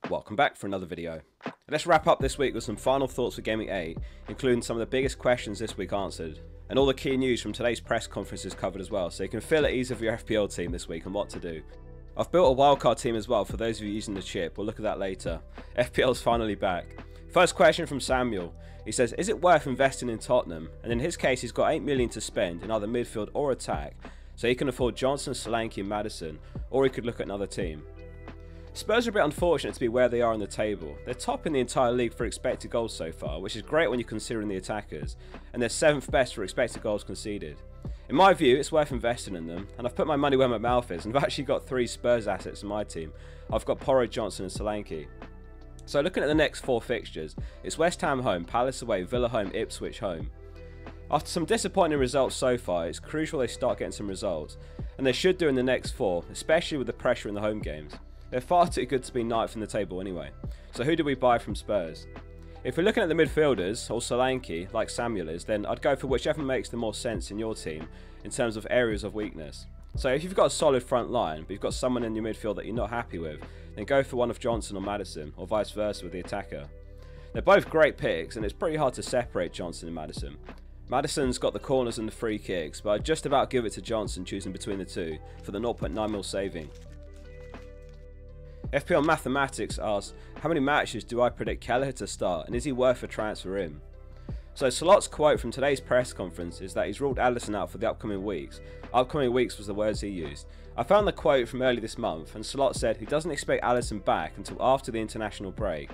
Welcome back for another video. Let's wrap up this week with some final thoughts for GW8, including some of the biggest questions this week answered, and all the key news from today's press conferences covered as well, so you can feel at ease of your FPL team this week and what to do. I've built a wildcard team as well for those of you using the chip, we'll look at that later. FPL's finally back. First question from Samuel. He says, is it worth investing in Tottenham? And in his case, he's got 8 million to spend in either midfield or attack, so he can afford Johnson, Solanke and Maddison, or he could look at another team. Spurs are a bit unfortunate to be where they are on the table. They're top in the entire league for expected goals so far, which is great when you're considering the attackers, and they're 7th best for expected goals conceded. In my view, it's worth investing in them, and I've put my money where my mouth is, and I've actually got 3 Spurs assets in my team. I've got Porro, Johnson and Solanke. So looking at the next 4 fixtures, it's West Ham home, Palace away, Villa home, Ipswich home. After some disappointing results so far, it's crucial they start getting some results, and they should do in the next 4, especially with the pressure in the home games. They're far too good to be 9th in the table anyway. So who do we buy from Spurs? If we're looking at the midfielders, or Solanke, like Samuel is, then I'd go for whichever makes the more sense in your team in terms of areas of weakness. So if you've got a solid front line, but you've got someone in your midfield that you're not happy with, then go for one of Johnson or Maddison, or vice versa with the attacker. They're both great picks, and it's pretty hard to separate Johnson and Maddison. Maddison's got the corners and the free kicks, but I'd just about give it to Johnson choosing between the two for the 0.9 saving. FPL Mathematics asks, how many matches do I predict Kelleher to start, and is he worth a transfer in? So Slot's quote from today's press conference is that he's ruled Allison out for the upcoming weeks. Upcoming weeks was the words he used. I found the quote from early this month, and Slot said he doesn't expect Allison back until after the international break.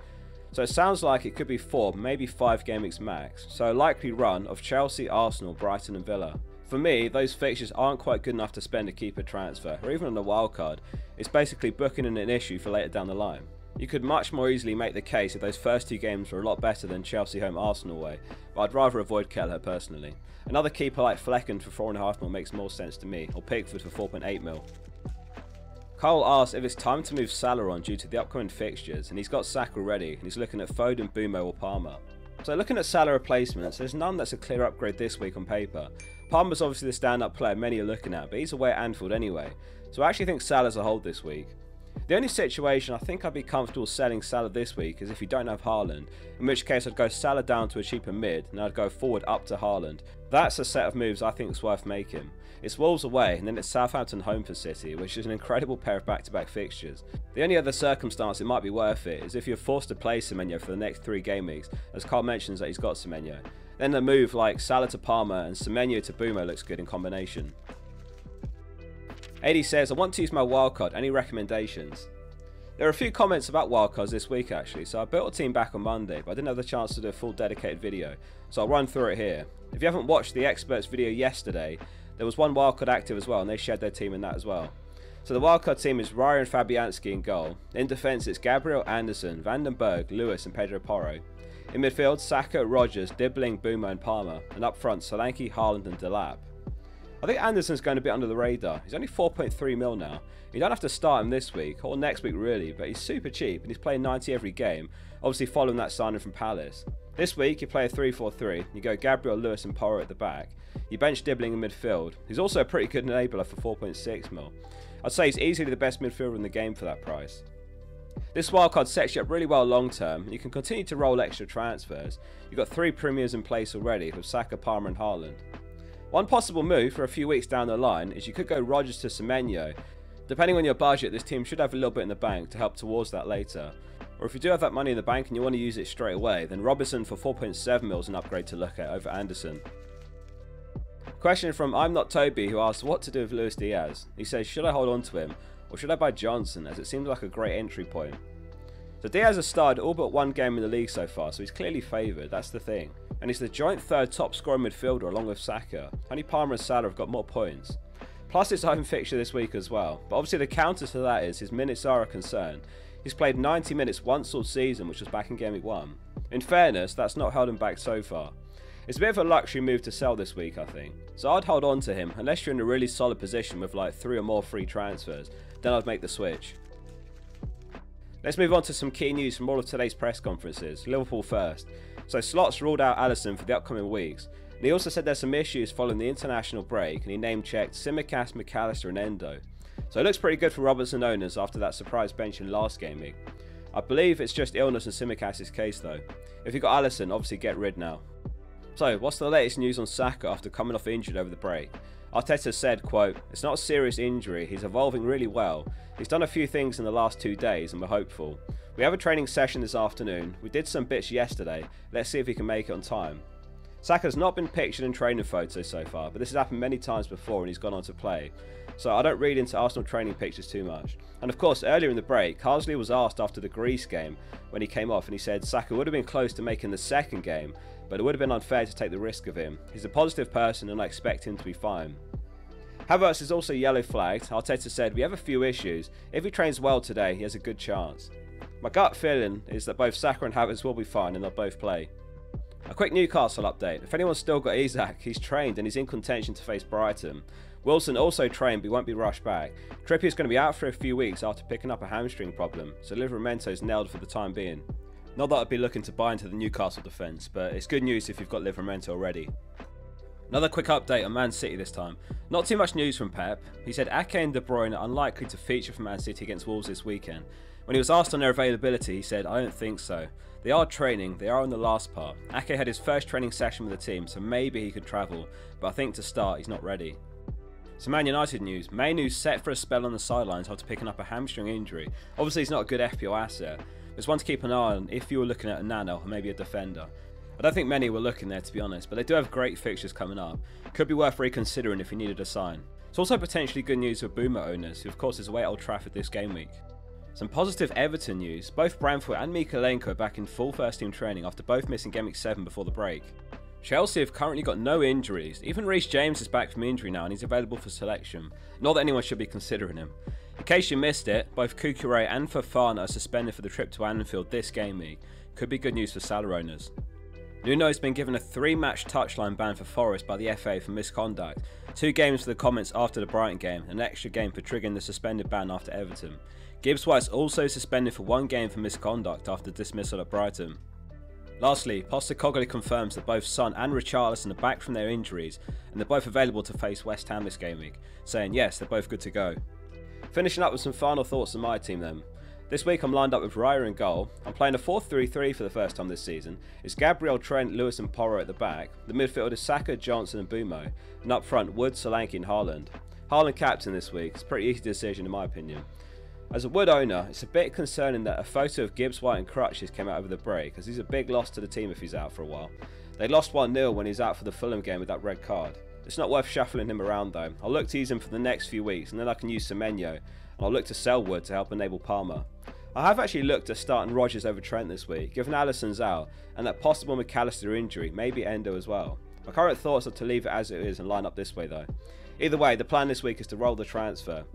So it sounds like it could be 4, maybe 5 game weeks max, so a likely run of Chelsea, Arsenal, Brighton and Villa. For me, those fixtures aren't quite good enough to spend a keeper transfer, or even on a wildcard. It's basically booking in an issue for later down the line. You could much more easily make the case if those first 2 games were a lot better than Chelsea home Arsenal away, but I'd rather avoid Kelleher personally. Another keeper like Flecken for 4.5 mil makes more sense to me, or Pickford for 4.8 mil. Cole asks if it's time to move Salah on due to the upcoming fixtures, and he's got Saka already, and he's looking at Foden, Bumo or Palmer. So looking at Salah replacements, there's none that's a clear upgrade this week on paper. Palmer's obviously the stand-up player many are looking at, but he's away at Anfield anyway, so I actually think Salah's a hold this week. The only situation I think I'd be comfortable selling Salah this week is if you don't have Haaland, in which case I'd go Salah down to a cheaper mid, and I'd go forward up to Haaland. That's a set of moves I think is worth making. It's Wolves away, and then it's Southampton home for City, which is an incredible pair of back-to-back fixtures. The only other circumstance it might be worth it is if you're forced to play Semenyo for the next 3 game weeks, as Carl mentions that he's got Semenyo. Then a move like Salah to Palmer and Semenyo to Bumo looks good in combination. AD says, I want to use my wildcard, any recommendations? There are a few comments about wildcards this week actually, so I built a team back on Monday, but I didn't have the chance to do a full dedicated video, so I'll run through it here. If you haven't watched the experts video yesterday, there was one wildcard active as well, and they shared their team in that as well. So the wildcard team is Raya and Fabianski in goal. In defence it's Gabriel, Anderson, Vandenberg, Lewis and Pedro Porro. In midfield, Saka, Rodgers, Dibbling, Bumo and Palmer, and up front Solanke, Haaland and Delap. I think Anderson's going a bit under the radar. He's only 4.3 mil now. You don't have to start him this week, or next week really, but he's super cheap and he's playing 90 every game, obviously following that signing from Palace. This week you play a 3-4-3, you go Gabriel, Lewis and Porro at the back. You bench Dibbling in midfield. He's also a pretty good enabler for 4.6 mil. I'd say he's easily the best midfielder in the game for that price. This wildcard sets you up really well long term, and you can continue to roll extra transfers. You've got 3 premiers in place already with Saka, Palmer and Haaland. One possible move for a few weeks down the line is you could go Rodgers to Semenyo. Depending on your budget, this team should have a little bit in the bank to help towards that later. Or if you do have that money in the bank and you want to use it straight away, then Robertson for 4.7 mil is an upgrade to look at over Anderson. Question from I'm Not Toby, who asks what to do with Luis Diaz. He says, should I hold on to him, or should I buy Johnson, as it seems like a great entry point? So Diaz has started all but 1 game in the league so far, so he's clearly favoured, that's the thing. And he's the joint 3rd top scoring midfielder along with Saka. Only Palmer and Salah have got more points. Plus it's home fixture this week as well, but obviously the counter to that is his minutes are a concern. He's played 90 minutes once all season, which was back in Game Week 1. In fairness, that's not held him back so far. It's a bit of a luxury move to sell this week, I think. So I'd hold on to him, unless you're in a really solid position with like 3 or more free transfers, then I'd make the switch. Let's move on to some key news from all of today's press conferences. Liverpool first. So Slot's ruled out Allison for the upcoming weeks. And he also said there's some issues following the international break, and he name-checked Tsimikas, McAllister and Endo. So it looks pretty good for Robertson owners after that surprise benching last game week. I believe it's just illness in Tsimikas' case though. If you've got Allison, obviously get rid now. So, what's the latest news on Saka after coming off injured over the break? Arteta said, quote, "It's not a serious injury, he's evolving really well. He's done a few things in the last 2 days and we're hopeful. We have a training session this afternoon, we did some bits yesterday, let's see if he can make it on time." Saka's not been pictured in training photos so far, but this has happened many times before and he's gone on to play. So I don't read into Arsenal training pictures too much. And of course, earlier in the break, Harsley was asked after the Greece game when he came off and he said Saka would have been close to making the second game, but it would have been unfair to take the risk of him. He's a positive person and I expect him to be fine. Havertz is also yellow flagged. Arteta said, "We have a few issues. If he trains well today, he has a good chance." My gut feeling is that both Saka and Havertz will be fine and they'll both play. A quick Newcastle update. If anyone's still got Isak, he's trained and he's in contention to face Brighton. Wilson also trained but he won't be rushed back. Trippier's going to be out for a few weeks after picking up a hamstring problem, so Livramento's nailed for the time being. Not that I'd be looking to buy into the Newcastle defence, but it's good news if you've got Livramento already. Another quick update on Man City this time. Not too much news from Pep. He said Ake and De Bruyne are unlikely to feature for Man City against Wolves this weekend. When he was asked on their availability, he said, "I don't think so. They are training, they are on the last part. Ake had his first training session with the team, so maybe he could travel, but I think to start he's not ready." Some Man United news. Mainoo's set for a spell on the sidelines after picking up a hamstring injury. Obviously he's not a good FPL asset. There's one to keep an eye on if you were looking at a nano or maybe a defender. I don't think many were looking there to be honest, but they do have great fixtures coming up. Could be worth reconsidering if you needed a sign. It's also potentially good news for Boomer owners, who of course is away at Old Trafford this game week. Some positive Everton news. Both Bramford and Mykolenko are back in full first team training after both missing Game Week 7 before the break. Chelsea have currently got no injuries. Even Reece James is back from injury now and he's available for selection. Not that anyone should be considering him. In case you missed it, both Cucurella and Fofana are suspended for the trip to Anfield this game week. Could be good news for Salah owners. Nuno has been given a 3-match touchline ban for Forest by the FA for misconduct, 2 games for the comments after the Brighton game, and an extra game for triggering the suspended ban after Everton. Gibbs White's also suspended for 1 game for misconduct after dismissal at Brighton. Lastly, Postecoglou confirms that both Son and Richarlison are back from their injuries and they're both available to face West Ham this game week, saying yes, they're both good to go. Finishing up with some final thoughts on my team then. This week I'm lined up with Raya in goal. I'm playing a 4-3-3 for the first time this season. It's Gabriel, Trent, Lewis and Porro at the back. The midfield is Saka, Johnson and Bumo. And up front, Wood, Solanke and Haaland. Haaland captain this week. It's a pretty easy decision in my opinion. As a Wood owner, it's a bit concerning that a photo of Gibbs White and crutches came out over the break, as he's a big loss to the team if he's out for a while. They lost 1-0 when he's out for the Fulham game with that red card. It's not worth shuffling him around though. I'll look to use him for the next few weeks and then I can use Semenyo, and I'll look to sell Wood to help enable Palmer. I have actually looked at starting Rodgers over Trent this week, given Allison's out and that possible McAllister injury, maybe Endo as well. My current thoughts are to leave it as it is and line up this way though. Either way, the plan this week is to roll the transfer.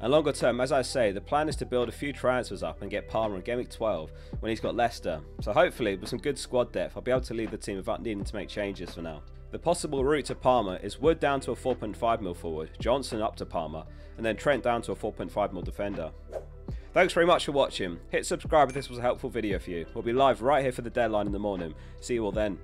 And longer term, as I say, the plan is to build a few transfers up and get Palmer in Game Week 12 when he's got Leicester. So hopefully, with some good squad depth, I'll be able to leave the team without needing to make changes for now. The possible route to Palmer is Wood down to a 4.5mm forward, Johnson up to Palmer, and then Trent down to a 4.5mm defender. Thanks very much for watching. Hit subscribe if this was a helpful video for you. We'll be live right here for the deadline in the morning. See you all then.